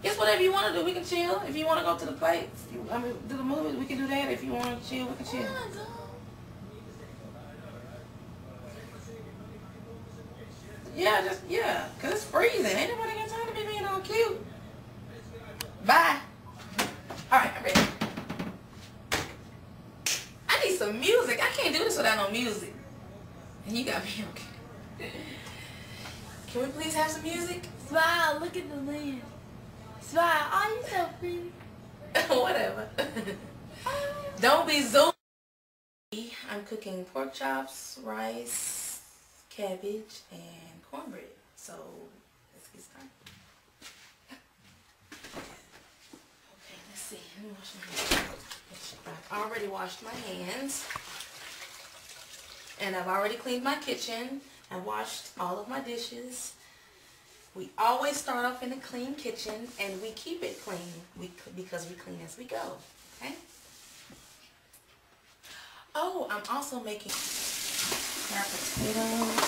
Guess whatever you want to do, we can chill. If you want to go to the place, do the movies, we can do that. If you want to chill, we can chill. Yeah, cause it's freezing. Ain't nobody got time to be being all cute. Bye. All right, I'm ready. I need some music. I can't do this without no music. And you got me okay. Can we please have some music? Smile, look at the land. Smile, oh, you so pretty. Whatever. Don't be zoomy. I'm cooking pork chops, rice, cabbage, and cornbread. So let's get started. Okay, let's see. Let me wash my hands. I've already washed my hands. And I've already cleaned my kitchen. I washed all of my dishes. We always start off in a clean kitchen, and we keep it clean because we clean as we go, okay? Oh, I'm also making our potatoes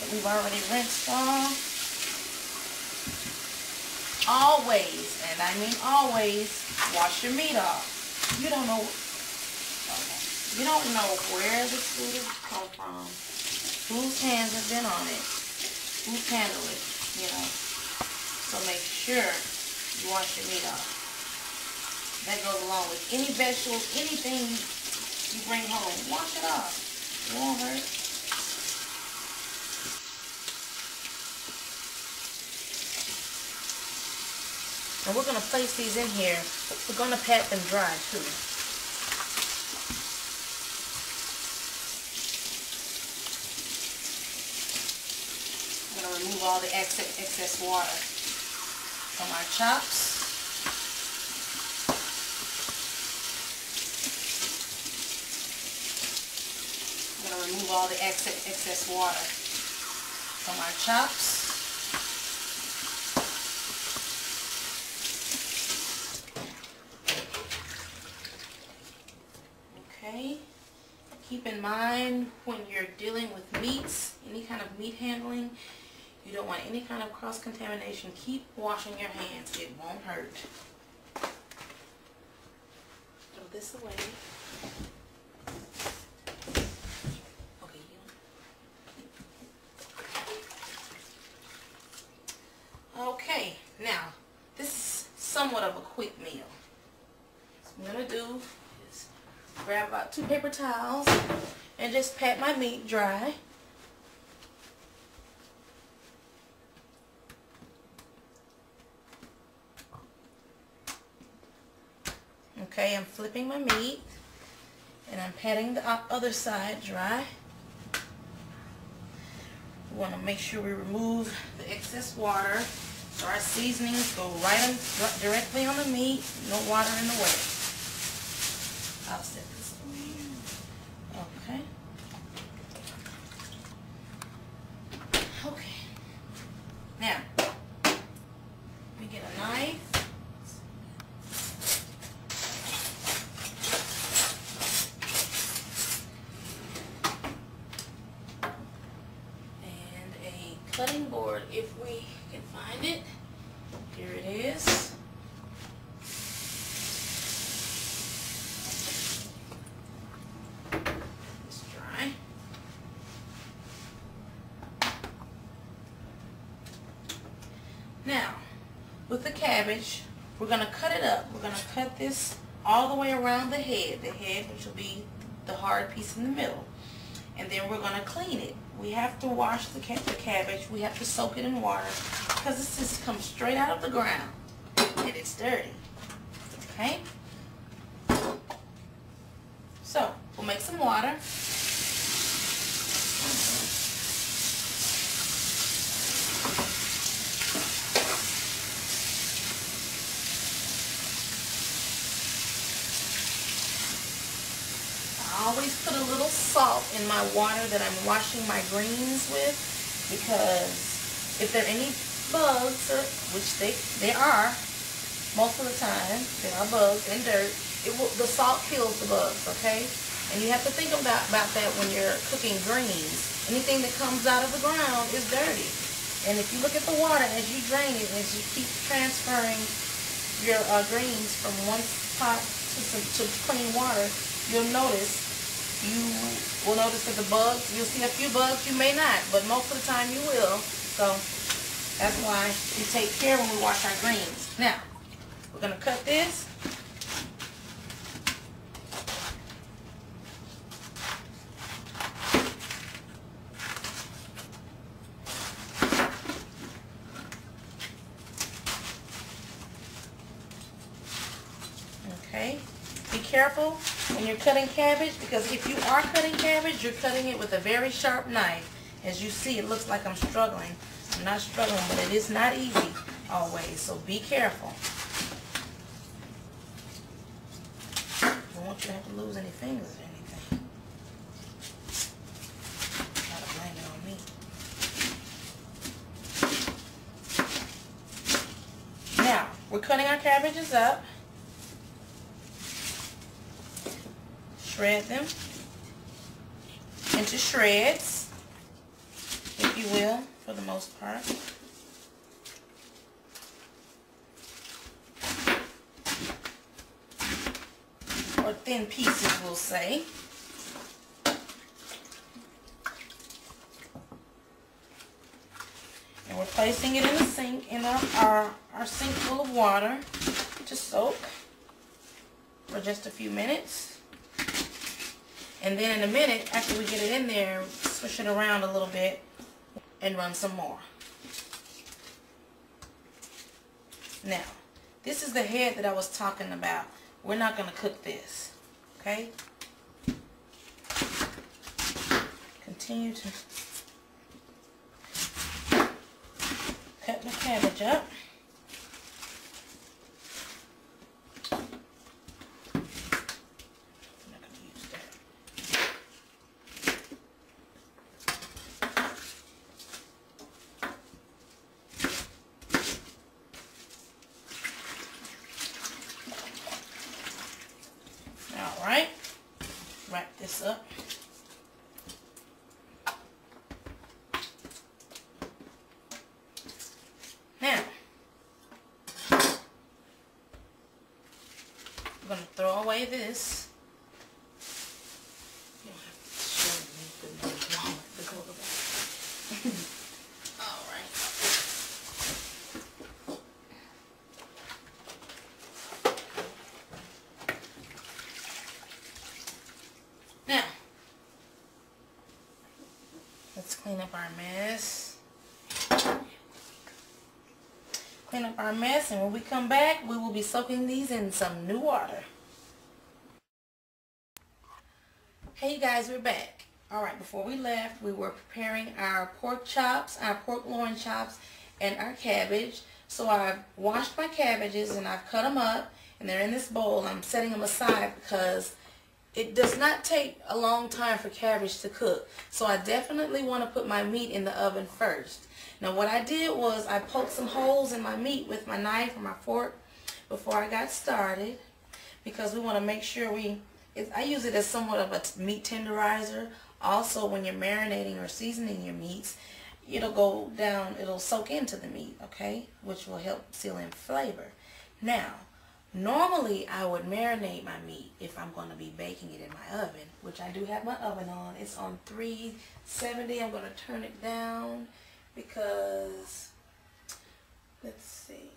that we've already rinsed off. Always, and I mean always, wash your meat off. You don't know, okay. You don't know where this food has come from, whose hands have been on it. Who handle it, you know. So make sure you wash your meat off. That goes along with any vegetables, anything you bring home. Wash it off. It won't hurt. And we're going to place these in here. We're going to pat them dry too. Remove all the excess water from our chops. I'm going to remove all the excess water from our chops. Okay. Keep in mind when you're dealing with meats, any kind of meat handling, you don't want any kind of cross-contamination. Keep washing your hands. It won't hurt. Throw this away. Okay, okay, now, this is somewhat of a quick meal. What I'm going to do is grab about 2 paper towels and just pat my meat dry. Okay, I'm flipping my meat and I'm patting the other side dry. We want to make sure we remove the excess water so our seasonings go directly on the meat, no water in the way. I'll set this away. Okay. Okay. Now, we get a knife. Cutting board, if we can find it. Here it is. It's dry. Now, with the cabbage, we're going to cut it up. We're going to cut this all the way around the head, which will be the hard piece in the middle. And then we're going to clean it. We have to wash the cabbage. We have to soak it in water because this just comes straight out of the ground and it's dirty. Okay? So, we'll make some water. I always put a little salt in my water that I'm washing my greens with, because if there are any bugs, which they are most of the time, there are bugs and dirt, the salt kills the bugs, okay? And you have to think about that when you're cooking greens. Anything that comes out of the ground is dirty. And if you look at the water as you drain it, as you keep transferring your greens from one pot to clean water, you'll notice that the bugs, you'll see a few bugs, you may not, but most of the time you will. So that's why we take care when we wash our greens. Now, we're going to cut this. Okay, be careful when you're cutting cabbage, because if you are cutting cabbage, you're cutting it with a very sharp knife. As you see, it looks like I'm struggling. I'm not struggling, but it is not easy always, so be careful. I don't want you to have to lose any fingers or anything. Gotta blame it on me. Now, we're cutting our cabbages up. Shred them into shreds, if you will, for the most part. Or thin pieces, we'll say. And we're placing it in the sink, in our sink full of water to soak for just a few minutes. And then in a minute, after we get it in there, swish it around a little bit and run some more. Now, this is the head that I was talking about. We're not going to cook this, okay? Continue to cut my cabbage up. Alright, wrap this up. Now, I'm going to throw away this. You don't have to show me the go back. Alright. Now, let's clean up our mess. Clean up our mess, and when we come back, we will be soaking these in some new water. Hey you guys, we're back. Alright, before we left, we were preparing our pork chops, our pork loin chops, and our cabbage. So I've washed my cabbages and I've cut them up, and they're in this bowl. I'm setting them aside because it does not take a long time for cabbage to cook. So I definitely want to put my meat in the oven first. Now what I did was I poked some holes in my meat with my knife or my fork before I got started, because we want to make sure I use it as somewhat of a meat tenderizer. Also, when you're marinating or seasoning your meats, it'll go down, it'll soak into the meat, okay, which will help seal in flavor. Now, normally I would marinate my meat if I'm going to be baking it in my oven, which I do have my oven on. It's on 370. I'm going to turn it down because, let's see,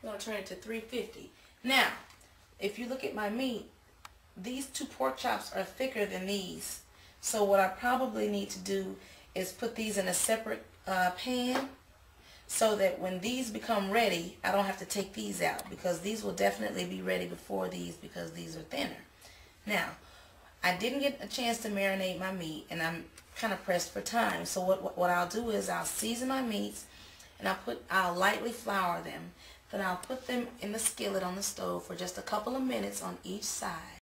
I'm going to turn it to 350. Now, if you look at my meat, these two pork chops are thicker than these. So what I probably need to do is put these in a separate pan, so that when these become ready, I don't have to take these out, because these will definitely be ready before these, because these are thinner. Now, I didn't get a chance to marinate my meat, and I'm kind of pressed for time. So what I'll do is I'll season my meats, and I'll lightly flour them. Then I'll put them in the skillet on the stove for just a couple of minutes on each side.